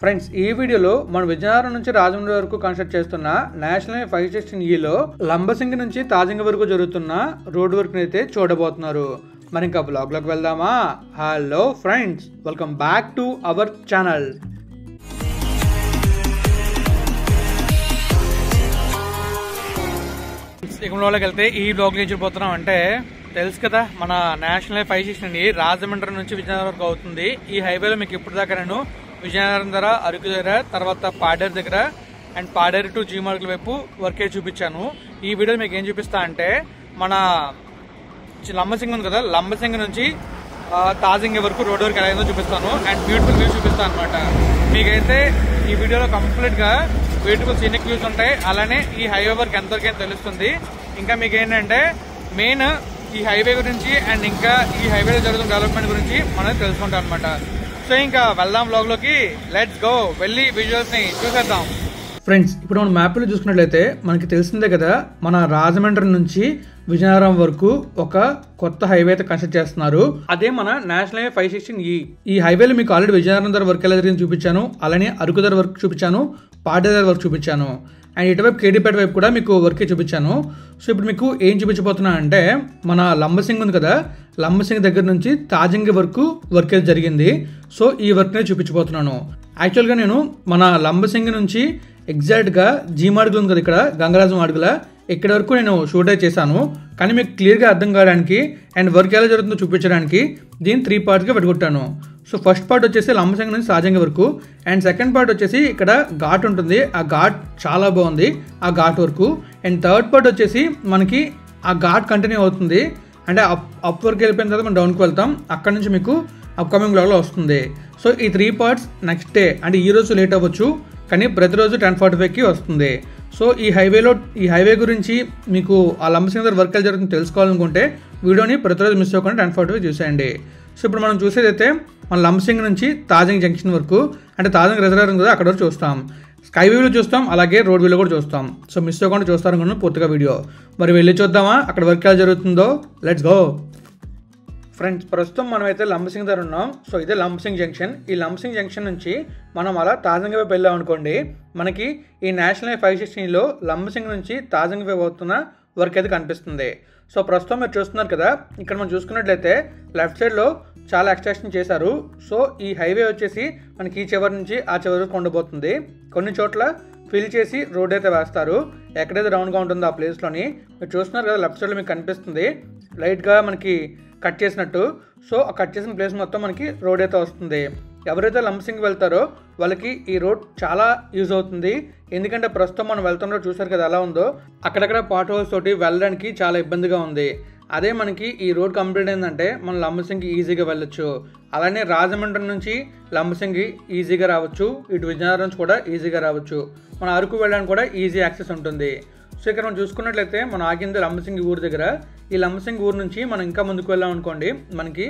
Friends, ఈ వీడియోలో మన విజయనగరం నుంచి రాజమండ్రి వరకు కన్స్ట్రక్ట్ చేస్తున్న నేషనల్ 516E లంబసింగి నుంచి తాజింగ వరకు జరుగుతున్న రోడ్ వర్క్ అయితే చూడబోతున్నారు. మరి ఇంకా బ్లాగ్లోకి వెళ్దామా? Hello friends, welcome back to our channel. ఇకంలోకి వెళ్తే ఈ బ్లాగ్ నుంచి చూపోతున్నాం అంటే తెలుసు కదా, మన నేషనల్ 516E రాజమండ్రి నుంచి విజయనగరం వరకు అవుతుంది. ఈ హైవేలో మీకు ఇప్పుడు దాకా నేను విజయనగరం దగ్గర, అరకు దగ్గర, తర్వాత పాడేరు దగ్గర అండ్ పాడేరు టు జీమార్గుల వైపు వర్కే చూపించాను. ఈ వీడియో మీకు ఏం చూపిస్తా అంటే మన లంబసింగి ఉంది కదా, లంబసింగి నుంచి తాజింగ వరకు రోడ్ వరకు ఎలా అయిందో చూపిస్తాను అండ్ బ్యూటిఫుల్ వ్యూస్ చూపిస్తాను అనమాట. మీకైతే ఈ వీడియోలో కంప్లీట్ గా బ్యూటిఫుల్ సీనిక్ వ్యూస్ ఉంటాయి. అలానే ఈ హైవే వర్క్ ఎంతవరకు తెలుస్తుంది. ఇంకా మీకు ఏంటంటే మెయిన్ ఈ హైవే గురించి అండ్ ఇంకా ఈ హైవేలో జరుగుతున్న డెవలప్మెంట్ గురించి మనం తెలుసుకుంటాం అనమాట. సో ఇంకా వెళ్దాం బ్లాగ్ లోకి, లెట్స్ గో, వెళ్ళి విజువల్స్ ని చూసేద్దాం. ఫ్రెండ్స్, ఇప్పుడు మనం మ్యాప్ లో చూసుకున్నట్లయితే మనకి తెలిసిందే కదా, మన రాజమండ్రి నుంచి విజయనగరం వరకు ఒక కొత్త హైవే అయితే కన్స్ట్రక్ట్ చేస్తున్నారు. అదే మన నేషనల్ 516E. ఈ హైవేలో మీకు ఆల్రెడీ విజయనగరం దగ్గర వర్క్ ఎలా జరిగింది చూపించాను, అలానే అరకు దగ్గర వర్క్ చూపించాను, పాడేరు దగ్గర వర్క్ చూపించాను అండ్ ఇటువైపు కేడీపేట వైపు కూడా మీకు వర్క్ చూపించాను. సో ఇప్పుడు మీకు ఏం చూపించబోతున్నా అంటే మన లంబసింగి ఉంది కదా, లంబసింగి దగ్గర నుంచి తాజింగి వరకు వర్క్ అయితే జరిగింది. సో ఈ వర్క్ని చూపించబోతున్నాను. యాక్చువల్గా నేను మన లంబసింగి నుంచి ఎగ్జాక్ట్గా జీమాడుగులు ఉంది కదా, ఇక్కడ గంగరాజం అడుగుల ఇక్కడ వరకు నేను షూట్ అయితే చేశాను. కానీ మీకు క్లియర్గా అర్థం కావడానికి అండ్ వర్క్ ఎలా జరుగుతుందో చూపించడానికి దీన్ని 3 పార్ట్స్గా పెట్టుకుంటాను. సో ఫస్ట్ పార్ట్ వచ్చేసి లంబసింగి నుంచి తాజింగ వరకు అండ్ సెకండ్ పార్ట్ వచ్చేసి ఇక్కడ ఘాట్ ఉంటుంది, ఆ ఘాట్ చాలా బాగుంది ఆ ఘాట్ వరకు. అండ్ థర్డ్ పార్ట్ వచ్చేసి మనకి ఆ ఘాట్ కంటిన్యూ అవుతుంది అంటే అప్ వరకు వెళ్ళిపోయిన తర్వాత మనం డౌన్కి వెళ్తాం, అక్కడ నుంచి మీకు అప్కమింగ్ బ్లాగ్లో వస్తుంది. సో ఈ 3 పార్ట్స్ నెక్స్ట్ డే అంటే ఈ రోజు లేట్ అవ్వచ్చు, కానీ ప్రతిరోజు 10:45కి వస్తుంది. సో ఈ హైవే గురించి మీకు ఆ లంబసింగి దగ్గర వర్క్ జరుగుతుంది తెలుసుకోవాలనుకుంటే వీడియోని ప్రతిరోజు మిస్ అవ్వకుండా 10:45 చూసేయండి. సో ఇప్పుడు మనం చూసేదైతే మన లంబసింగి నుంచి తాజింగ్ జంక్షన్ వరకు అంటే తాజింగ్ రిజర్వాయర్ ఉంది కదా, అక్కడ వరకు చూస్తాం, స్కై వ్యూలో చూస్తాం, అలాగే రోడ్ వ్యూలో కూడా చూస్తాం. సో మిస్ అవ్వకుండా చూస్తారనుకున్నాను పూర్తిగా వీడియో. మరి వెళ్ళి చూద్దామా అక్కడ వర్క్ ఎలా జరుగుతుందో? Let's go. ఫ్రెండ్స్, ప్రస్తుతం మనం అయితే లంబసింగి దగ్గర ఉన్నాం. సో ఇదే లంబసింగి జంక్షన్. ఈ లంబసింగి జంక్షన్ నుంచి మనం అలా తాజింగ వైపు వెళ్ళాం అనుకోండి, మనకి ఈ నేషనల్ 516లో లంబసింగి నుంచి తాజింగ వైపు అవుతున్న వర్క్ అయితే కనిపిస్తుంది. సో ప్రస్తుతం మీరు చూస్తున్నారు కదా, ఇక్కడ మనం చూసుకున్నట్లయితే లెఫ్ట్ సైడ్లో చాలా ఎక్స్టెన్షన్ చేశారు. సో ఈ హైవే వచ్చేసి మనకి ఈ చివరి నుంచి ఆ చివరి వరకు ఉండబోతుంది. కొన్ని చోట్ల ఫిల్ చేసి రోడ్ అయితే వేస్తారు, ఎక్కడైతే రౌండ్గా ఉంటుందో ఆ ప్లేస్లోని. మీరు చూస్తున్నారు కదా, లెఫ్ట్ సైడ్లో మీకు కనిపిస్తుంది లైట్గా మనకి కట్ చేసినట్టు. సో ఆ కట్ చేసిన ప్లేస్ మొత్తం మనకి రోడ్ అయితే వస్తుంది. ఎవరైతే లంబసింగి వెళ్తారో వాళ్ళకి ఈ రోడ్ చాలా యూజ్ అవుతుంది. ఎందుకంటే ప్రస్తుతం మనం వెళ్తున్న చూసారు కదా ఎలా ఉందో, అక్కడక్కడ పాట్ హోల్స్ తోటి వెళ్ళడానికి చాలా ఇబ్బందిగా ఉంది. అదే మనకి ఈ రోడ్ కంప్లీట్ అయిందంటే మనం లంబసింగి ఈజీగా వెళ్ళొచ్చు. అలానే రాజమండ్రి నుంచి లంబసింగి ఈజీగా రావచ్చు, ఇటు విజయనగరం నుంచి కూడా ఈజీగా రావచ్చు, మన అరకు వెళ్ళడానికి కూడా ఈజీ యాక్సెస్ ఉంటుంది. సో ఇక్కడ మనం చూసుకున్నట్లయితే మనం ఆగింది లంబసింగి ఊరు దగ్గర. ఈ లంబసింగి ఊరు నుంచి మనం ఇంకా ముందుకు వెళ్ళాం అనుకోండి, మనకి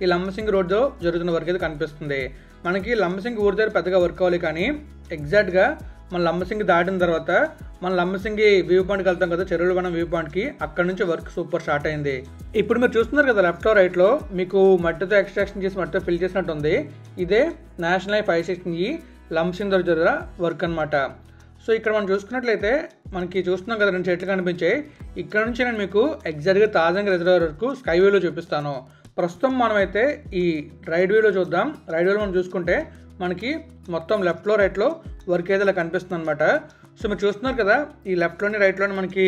ఈ లంబసింగి రోడ్లో జరుగుతున్న వర్క్ అయితే కనిపిస్తుంది. మనకి లంబసింగి ఊరు దగ్గర పెద్దగా వర్క్ అవ్వాలి, కానీ ఎగ్జాక్ట్గా మన లంబసింగి దాటిన తర్వాత మన లంబసింగి వ్యూ పాయింట్కి వెళ్తాం కదా, చెరువులవనం వ్యూ పాయింట్కి, అక్కడ నుంచి వర్క్ సూపర్ స్టార్ట్ అయింది. ఇప్పుడు మీరు చూస్తున్నారు కదా లెఫ్ట్ రైట్లో మీకు మట్టితో ఎక్స్ట్రాక్షన్ చేసి మట్టితో ఫిల్ చేసినట్టు ఉంది. ఇదే నేషనల్ 516E లంబసింగి దగ్గర వర్క్ అనమాట. సో ఇక్కడ మనం చూసుకున్నట్లయితే మనకి చూస్తున్నాం కదా 2 చెట్లు కనిపించాయి. ఇక్కడ నుంచి నేను మీకు ఎగ్జాక్ట్గా తాజింగ రిజర్వాయర్ వరకు స్కై వ్యూలో చూపిస్తాను. ప్రస్తుతం మనమైతే ఈ రైడ్ వ్యూలో చూద్దాం. రైడ్ వ్యూలో మనం చూసుకుంటే మనకి మొత్తం లెఫ్ట్లో రైట్లో వర్క్ అయితే ఇలా కనిపిస్తుంది అనమాట. సో మీరు చూస్తున్నారు కదా, ఈ లెఫ్ట్లోని రైట్లోని మనకి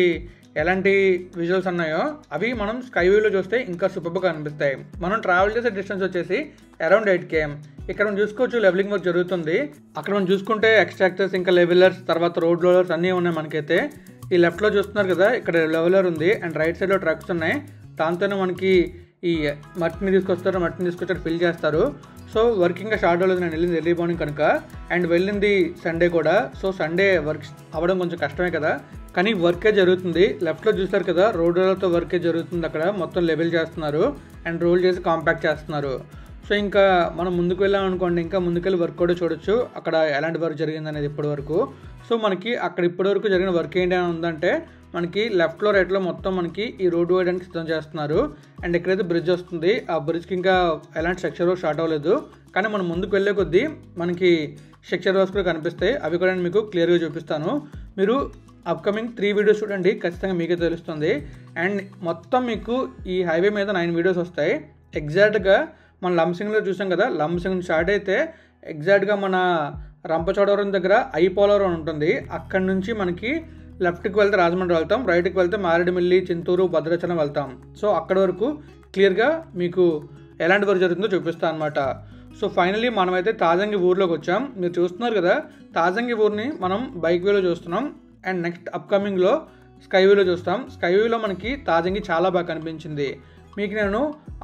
ఎలాంటి విజువల్స్ ఉన్నాయో అవి మనం స్కై వ్యూలో చూస్తే ఇంకా సూపర్గా కనిపిస్తాయి. మనం ట్రావెల్ చేసే డిస్టెన్స్ వచ్చేసి అరౌండ్ 8 km. ఇక్కడ మనం చూసుకోవచ్చు లెవెలింగ్ వర్క్ జరుగుతుంది. అక్కడ మనం చూసుకుంటే ఎక్స్ట్రాక్టర్స్, ఇంకా లెవెలర్స్, తర్వాత రోడ్ రోలర్స్ అన్నీ ఉన్నాయి మనకైతే. ఈ లెఫ్ట్లో చూస్తున్నారు కదా, ఇక్కడ లెవెలర్ ఉంది అండ్ రైట్ సైడ్లో ట్రక్స్ ఉన్నాయి. దాంతోనే మనకి ఈ మట్టిని తీసుకొచ్చారు ఫిల్ చేస్తారు. సో వర్క్ ఇంకా స్టార్ట్ అవ్వలేదు, నేను వెళ్ళింది ఎర్లీ మార్నింగ్ కనుక, అండ్ వెళ్ళింది సండే కూడా. సో సండే వర్క్ అవ్వడం కొంచెం కష్టమే కదా, కానీ వర్కే జరుగుతుంది. లెఫ్ట్లో చూస్తారు కదా, రోడ్ రోలర్తో వర్కే జరుగుతుంది. అక్కడ మొత్తం లెవెల్ చేస్తున్నారు అండ్ రోల్ చేసి కాంపాక్ట్ చేస్తున్నారు. సో ఇంకా మనం ముందుకు వెళ్ళాం అనుకోండి, ఇంకా ముందుకెళ్ళి వర్క్ కూడా చూడొచ్చు అక్కడ ఎలాంటి వర్క్ జరిగింది అనేది ఇప్పటి వరకు. సో మనకి అక్కడ ఇప్పటి వరకు జరిగిన వర్క్ ఏంటి అని ఉందంటే మనకి లెఫ్ట్లో రైట్లో మొత్తం మనకి ఈ రోడ్డు వేయడానికి సిద్ధం చేస్తున్నారు. అండ్ ఎక్కడైతే బ్రిడ్జ్ వస్తుంది ఆ బ్రిడ్జ్కి ఇంకా ఎలాంటి స్ట్రక్చర్ స్టార్ట్ అవ్వలేదు, కానీ మనం ముందుకు వెళ్ళే కొద్దీ మనకి స్ట్రక్చర్ వర్క్స్ కూడా కనిపిస్తాయి. అవి కూడా నేను మీకు క్లియర్గా చూపిస్తాను. మీరు అప్కమింగ్ 3 వీడియోస్ చూడండి, ఖచ్చితంగా మీకే తెలుస్తుంది. అండ్ మొత్తం మీకు ఈ హైవే మీద 9 వీడియోస్ వస్తాయి. ఎగ్జాక్ట్గా మన లంబసింగిలో చూసాం కదా, లంబసింగ్ స్టార్ట్ అయితే ఎగ్జాక్ట్గా మన రంపచోడవరం దగ్గర ఐపోలవరం ఉంటుంది. అక్కడి నుంచి మనకి లెఫ్ట్కి వెళ్తే రాజమండ్రి వెళ్తాం, రైట్కి వెళ్తే మారేడుమిల్లి, చింతూరు, భద్రాచలం వెళ్తాం. సో అక్కడ వరకు క్లియర్గా మీకు ఎలాంటి వర్క్ జరుగుతుందో చూపిస్తాను అనమాట. సో ఫైనలీ మనమైతే తాజంగి ఊర్లోకి వచ్చాం. మీరు చూస్తున్నారు కదా, తాజంగి ఊరిని మనం బైక్ వేలో చూస్తున్నాం. అండ్ నెక్స్ట్ అప్కమింగ్లో స్కై వ్యూలో చూస్తాం. స్కై వ్యూలో మనకి తాజంగి చాలా బాగా కనిపించింది. మీకు నేను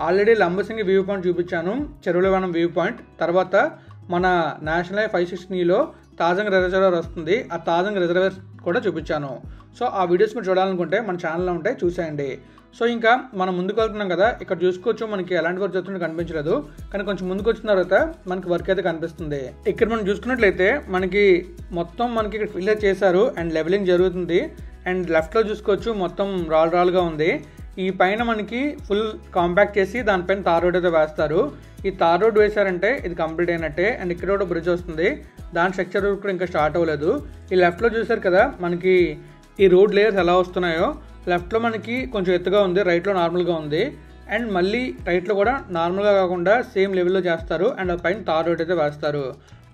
ఆల్రెడీ లంబసింగి వ్యూ పాయింట్ చూపించాను, చెరువులవనం వ్యూ పాయింట్. తర్వాత మన నేషనల్ హైవే 560లో తాజంగి రిజర్వేర్ వస్తుంది, ఆ తాజంగి రిజర్వేర్ కూడా చూపించాను. సో ఆ వీడియోస్ మీరు చూడాలనుకుంటే మన ఛానల్లో ఉంటాయి, చూసేయండి. సో ఇంకా మనం ముందుకు వెళ్తున్నాం కదా, ఇక్కడ చూసుకోవచ్చు మనకి ఎలాంటి వర్క్ జరుగుతుందో కనిపించలేదు, కానీ కొంచెం ముందుకు వచ్చిన తర్వాత మనకి వర్క్ అయితే కనిపిస్తుంది. ఇక్కడ మనం చూసుకున్నట్లయితే మనకి మొత్తం మనకి ఇక్కడ ఫిల్ చేశారు అండ్ లెవెలింగ్ జరుగుతుంది. అండ్ లెఫ్ట్లో చూసుకోవచ్చు మొత్తం రాళ్ళుగా ఉంది. ఈ పైన మనకి ఫుల్ కాంపాక్ట్ చేసి దానిపైన తార్ రోడ్ అయితే వేస్తారు. ఈ తార్ రోడ్ వేశారంటే ఇది కంప్లీట్ అయినట్టే. అండ్ ఇక్కడ కూడా బ్రిడ్జ్ వస్తుంది, దాని స్ట్రక్చర్ కూడా ఇంకా స్టార్ట్ అవ్వలేదు. ఈ లెఫ్ట్లో చూసారు కదా మనకి ఈ రోడ్ లేయర్స్ ఎలా వస్తున్నాయో, లెఫ్ట్లో మనకి కొంచెం ఎత్తుగా ఉంది, రైట్లో నార్మల్గా ఉంది. అండ్ మళ్ళీ రైట్లో కూడా నార్మల్గా కాకుండా సేమ్ లెవెల్లో చేస్తారు. అండ్ ఆ పైన తార్ రోడ్ అయితే వేస్తారు.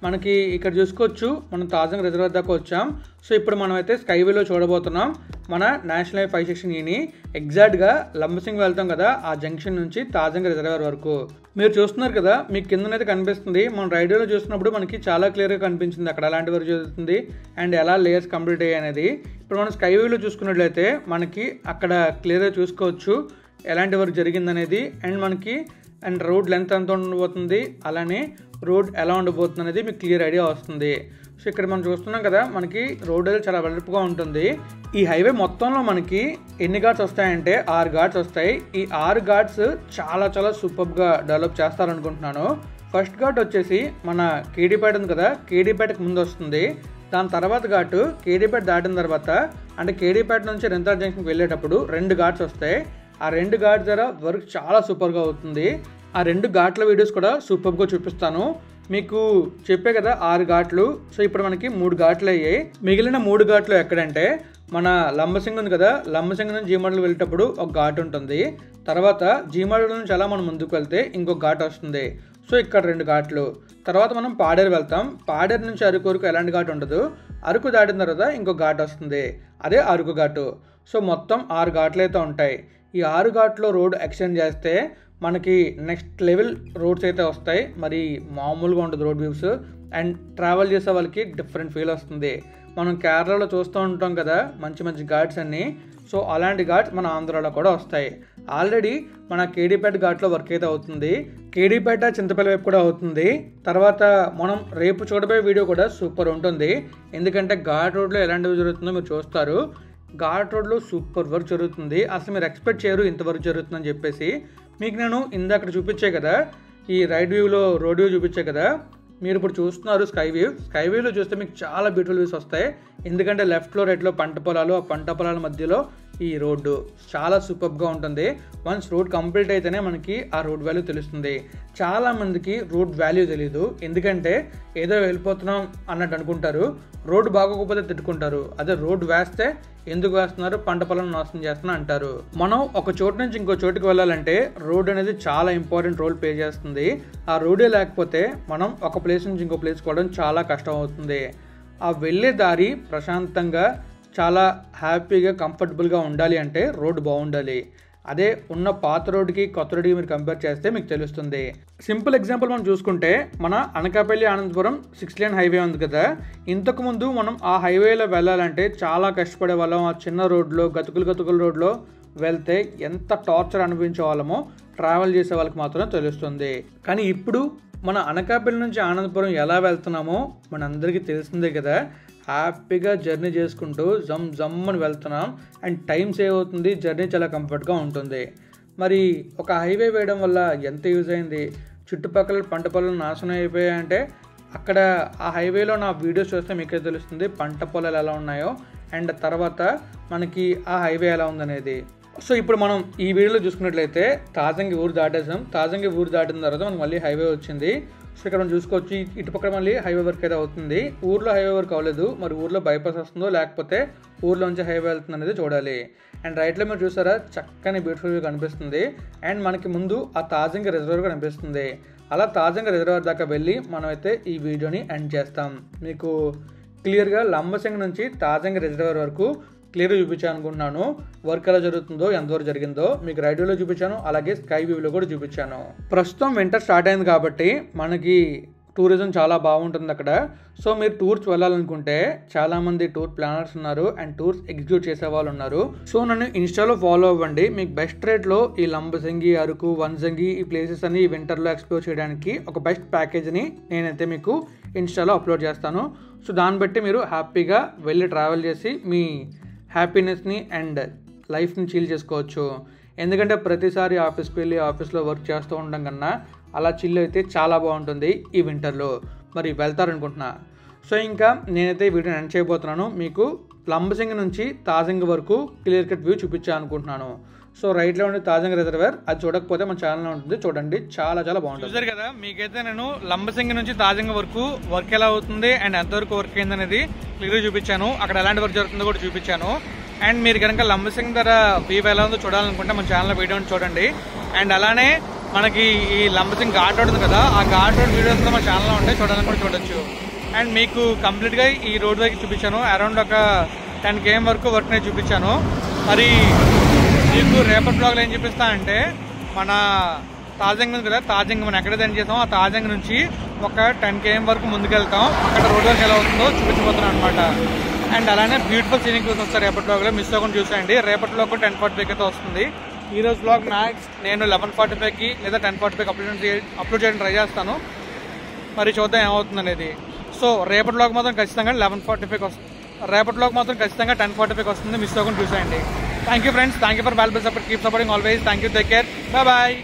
మనకి ఇక్కడ చూసుకోవచ్చు మనం తాజంగి రిజర్వేర్ దాకా వచ్చాం. సో ఇప్పుడు మనం అయితే స్కైవేలో చూడబోతున్నాం మన నేషనల్ హైవే 560ని. ఎగ్జాక్ట్గా లంబసింగ్ వెళ్తాం కదా, ఆ జంక్షన్ నుంచి తాజంగి రిజర్వేర్ వరకు మీరు చూస్తున్నారు కదా, మీకు కిందనైతే కనిపిస్తుంది. మనం రైడ్లో చూసినప్పుడు మనకి చాలా క్లియర్గా కనిపించింది అక్కడ ఎలాంటి వర్క్ జరుగుతుంది అండ్ ఎలా లేయర్స్ కంప్లీట్ అయ్యాయి అనేది. ఇప్పుడు మనం స్కైవేలో చూసుకున్నట్లయితే మనకి అక్కడ క్లియర్గా చూసుకోవచ్చు ఎలాంటి వర్క్ జరిగిందనేది. అండ్ రోడ్ లెంత్ ఎంత ఉండబోతుంది, అలానే రోడ్ ఎలా ఉండబోతుంది అనేది మీకు క్లియర్ ఐడియా వస్తుంది. సో ఇక్కడ మనం చూస్తున్నాం కదా, మనకి రోడ్ అయితే చాలా వెడల్పుగా ఉంటుంది. ఈ హైవే మొత్తంలో మనకి ఎన్ని ఘాట్స్ వస్తాయంటే 6 ఘాట్స్ వస్తాయి. ఈ 6 ఘాట్స్ చాలా సూపర్గా డెవలప్ చేస్తారనుకుంటున్నాను. ఫస్ట్ ఘాట్ వచ్చేసి మన కేడీపేట ఉంది కదా, కేడీపేటకు ముందు వస్తుంది. దాని తర్వాత ఘాటు కేడీపేట దాటిన తర్వాత, అంటే కేడీపేట నుంచి రెంతాడ్ జంక్షన్కి వెళ్ళేటప్పుడు 2 ఘాట్స్ వస్తాయి. ఆ 2 ఘాట్స్ ద్వారా వర్క్ చాలా సూపర్గా అవుతుంది. ఆ 2 ఘాట్ల వీడియోస్ కూడా సూపర్గా చూపిస్తాను. మీకు చెప్పే కదా 6 ఘాట్లు. సో ఇప్పుడు మనకి 3 ఘాట్లు అయ్యాయి. మిగిలిన 3 ఘాట్లు ఎక్కడంటే మన లంబసింగ్ ఉంది కదా, లంబసింగ్ నుంచి జీమడలు వెళ్ళేటప్పుడు ఒక ఘాట్ ఉంటుంది. తర్వాత జీమడల నుంచి అలా మనం ముందుకు వెళ్తే ఇంకొక ఘాట్ వస్తుంది. సో ఇక్కడ 2 ఘాట్లు. తర్వాత మనం పాడేరు వెళ్తాం. పాడేరు నుంచి అరకు వరకు ఎలాంటి ఘాట్ ఉండదు. అరకు దాటిన తర్వాత ఇంకొక ఘాట్ వస్తుంది, అదే అరకు ఘాటు. సో మొత్తం 6 ఘాట్లు అయితే ఉంటాయి. ఈ 6 ఘాట్లో రోడ్ ఎక్స్టెండ్ చేస్తే మనకి నెక్స్ట్ లెవెల్ రోడ్స్ అయితే వస్తాయి. మరి మామూలుగా ఉంటుంది రోడ్ వ్యూస్. అండ్ ట్రావెల్ చేసే వాళ్ళకి డిఫరెంట్ ఫీల్ వస్తుంది. మనం కేరళలో చూస్తూ ఉంటాం కదా మంచి ఘాట్స్ అన్నీ. సో అలాంటి ఘాట్స్ మన ఆంధ్రాలో కూడా వస్తాయి. ఆల్రెడీ మన కేడీపేట ఘాట్లో వర్క్ అయితే అవుతుంది. కేడీపేట చింతపల్లి వైపు కూడా అవుతుంది. తర్వాత మనం రేపు చూడబోయే వీడియో కూడా సూపర్ ఉంటుంది. ఎందుకంటే ఘాట్ రోడ్లో ఎలాంటివి జరుగుతుందో మీరు చూస్తారు. ఘాట్ రోడ్లో సూపర్ వర్క్ జరుగుతుంది. అసలు మీరు ఎక్స్పెక్ట్ చేయరు ఇంత వర్క్ జరుగుతుందని చెప్పేసి. మీకు నేను ఇందాక చూపించే కదా, ఈ రైడ్ వ్యూలో రోడ్ వ్యూ చూపించే కదా, మీరు ఇప్పుడు చూస్తున్నారు స్కై వ్యూ. స్కై వ్యూలో చూస్తే మీకు చాలా బ్యూటిఫుల్ వ్యూస్ వస్తాయి. ఎందుకంటే లెఫ్ట్లో రైట్లో పంట పొలాలు, ఆ పంట పొలాల మధ్యలో ఈ రోడ్డు చాలా సూపర్గా ఉంటుంది. వన్స్ రోడ్ కంప్లీట్ అయితేనే మనకి ఆ రోడ్ వాల్యూ తెలుస్తుంది. చాలామందికి రోడ్ వాల్యూ తెలియదు. ఎందుకంటే ఏదో వెళ్ళిపోతున్నాం అన్నట్టు అనుకుంటారు, రోడ్డు బాగోకపోతే తిట్టుకుంటారు. అదే రోడ్ వేస్తే ఎందుకు వేస్తున్నారు, పంట పొలం నాశనం చేస్తున్నా అంటారు. మనం ఒక చోటు నుంచి ఇంకో చోటుకి వెళ్ళాలంటే రోడ్ అనేది చాలా ఇంపార్టెంట్ రోల్ ప్లే చేస్తుంది. ఆ రోడే లేకపోతే మనం ఒక ప్లేస్ నుంచి ఇంకో ప్లేస్కి వెళ్ళడం చాలా కష్టం అవుతుంది. ఆ వెళ్ళే దారి ప్రశాంతంగా చాలా హ్యాపీగా కంఫర్టబుల్గా ఉండాలి అంటే రోడ్డు బాగుండాలి. అదే ఉన్న పాత రోడ్డుకి కొత్త రోడ్డుకి మీరు కంపేర్ చేస్తే మీకు తెలుస్తుంది. సింపుల్ ఎగ్జాంపుల్ మనం చూసుకుంటే మన అనకాపల్లి అనంతపురం 6 లేన్ హైవే ఉంది కదా, ఇంతకుముందు మనం ఆ హైవేలో వెళ్ళాలంటే చాలా కష్టపడే వాళ్ళం. ఆ చిన్న రోడ్లో గతుకుల రోడ్లో వెళ్తే ఎంత టార్చర్ అనుభవించే వాళ్ళమో ట్రావెల్ చేసే వాళ్ళకి మాత్రం తెలుస్తుంది. కానీ ఇప్పుడు మన అనకాపల్లి నుంచి అనంతపురం ఎలా వెళ్తున్నామో మనందరికీ తెలిసిందే కదా. హ్యాపీగా జర్నీ చేసుకుంటూ జమ్మని వెళ్తున్నాం. అండ్ టైం సేవ్ అవుతుంది, జర్నీ చాలా కంఫర్ట్గా ఉంటుంది. మరి ఒక హైవే వేయడం వల్ల ఎంత యూజ్ అయింది, చుట్టుపక్కల పంట పొలాలు నాశనం అయిపోయాయంటే అక్కడ ఆ హైవేలో నా వీడియోస్ చూస్తే మీకే తెలుస్తుంది పంట పొలాలు ఎలా ఉన్నాయో అండ్ తర్వాత మనకి ఆ హైవే ఎలా ఉందనేది. సో ఇప్పుడు మనం ఈ వీడియోలో చూసుకున్నట్లయితే తాజంగి ఊరు దాటేసాం. తాజంగి ఊరు దాటిన తర్వాత మనకు మళ్ళీ హైవే వచ్చింది. సో ఇక్కడ మనం చూసుకోవచ్చు ఇటుపక్కల మళ్ళీ హైవే వర్క్ అయితే అవుతుంది. ఊర్లో హైవే వర్క్ అవ్వలేదు, మరి ఊర్లో బైపాస్ వస్తుందో లేకపోతే ఊర్లోంచి హైవే వెళ్తుంది అనేది చూడాలి. అండ్ రైట్లో మీరు చూసారా చక్కని బ్యూటిఫుల్ వ్యూ కనిపిస్తుంది. అండ్ మనకి ముందు ఆ తాజంగ రిజర్వర్ కనిపిస్తుంది. అలా తాజంగ రిజర్వర్ దాకా వెళ్ళి మనమైతే ఈ వీడియోని ఎండ్ చేస్తాం. మీకు క్లియర్గా లంబసింగి నుంచి తాజంగ రిజర్వర్ వరకు క్లియర్గా చూపించాను అనుకుంటున్నాను. వర్క్ ఎలా జరుగుతుందో, ఎంతవరకు జరిగిందో మీకు రైట్ వ్యూలో చూపించాను, అలాగే స్కై వ్యూలో కూడా చూపించాను. ప్రస్తుతం వింటర్ స్టార్ట్ అయింది కాబట్టి మనకి టూరిజం చాలా బాగుంటుంది అక్కడ. సో మీరు టూర్స్ వెళ్ళాలనుకుంటే చాలామంది టూర్ ప్లానర్స్ ఉన్నారు అండ్ టూర్స్ ఎగ్జిక్యూట్ చేసే వాళ్ళు ఉన్నారు. సో నన్ను ఇన్స్టాలో ఫాలో అవ్వండి. మీకు బెస్ట్ రేట్లో ఈ లంబసింగి, అరకు, వన్జంగి ఈ ప్లేసెస్ అన్ని వింటర్లో ఎక్స్ప్లోర్ చేయడానికి ఒక బెస్ట్ ప్యాకేజ్ని నేనైతే మీకు ఇన్స్టాలో అప్లోడ్ చేస్తాను. సో దాన్ని బట్టి మీరు హ్యాపీగా వెళ్ళి ట్రావెల్ చేసి మీ హ్యాపీనెస్ని అండ్ లైఫ్ని చీల్ చేసుకోవచ్చు. ఎందుకంటే ప్రతిసారి ఆఫీస్కి వెళ్ళి ఆఫీస్లో వర్క్ చేస్తూ ఉండడం కన్నా అలా చిల్ అయితే చాలా బాగుంటుంది ఈ వింటర్లో. మరి వెళ్తారనుకుంటున్నా. సో ఇంకా నేనైతే వీడియోని ఎండ్ చేయబోతున్నాను. మీకు లంబసింగి నుంచి తాజంగ వరకు క్లియర్ కట్ వ్యూ చూపించాను అనుకుంటున్నాను. సో రైట్లో ఉండే తాజంగ రిజర్వేర్ అది చూడకపోతే మన ఛానల్లో ఉంటుంది, చూడండి, చాలా చాలా బాగుంటుంది. చూసారు కదా, మీకైతే నేను లంబసింగి నుంచి తాజంగ వరకు వర్క్ ఎలా అవుతుంది అండ్ ఎంతవరకు వర్క్ అయింది అనేది క్లియర్గా చూపించాను. అక్కడ ఎలాంటి వర్క్ జరుగుతుందో కూడా చూపించాను. అండ్ మీరు కనుక లంబసింగి ధర వ్యూ ఎలా ఉందో చూడాలనుకుంటే మన ఛానల్లో వీడియోని చూడండి. అండ్ అలానే మనకి ఈ లంబసింగి ఘాట్ రోడ్ ఉంది కదా, ఆ ఘాట్ రోడ్ వీడియోస్ కూడా మన ఛానల్లో ఉంటాయి, చూడాలని కూడా చూడొచ్చు. అండ్ మీకు కంప్లీట్గా ఈ రోడ్ వరకు చూపించాను. అరౌండ్ ఒక 10 km వరకు వర్క్ నేను చూపించాను. మరి మీకు రేపటి బ్లాగ్లో ఏం చూపిస్తా అంటే మన తాజంగ ఉంది కదా, తాజంగ మనం ఎక్కడైతే ఎండ్ చేసామో ఆ తాజంగ నుంచి ఒక 10 km వరకు ముందుకెళ్తాం. అక్కడ రోడ్ వర్క్ ఎలా అవుతుందో చూపించబోతున్నాను అనమాట. అండ్ అలానే బ్యూటిఫుల్ సీనింగ్ కోసం వస్తారు రేపటి బ్లాగ్లో, మిస్ అవ్వకుండా చూసేయండి. రేపటి బ్లాగ్ 10:45 అయితే వస్తుంది. ఈ రోజు బ్లాగ్ మ్యాక్స్ నేను 11:45కి లేదా 10:45కి అప్లోడ్ చేయడానికి ట్రై చేస్తాను. మరి చూద్దాం ఏమవుతుంది అనేది. సో రేపటి బ్లాగ్ మాత్రం ఖచ్చితంగా 11:45కి వస్తుంది. రేపటి బ్లాగ్ మాత్రం ఖచ్చితంగా 10:45కి వస్తుంది, మిస్ అవ్వకుండా చూసేయండి. Thank you friends, thank you for valuable support, keep supporting always. Thank you, take care, bye bye.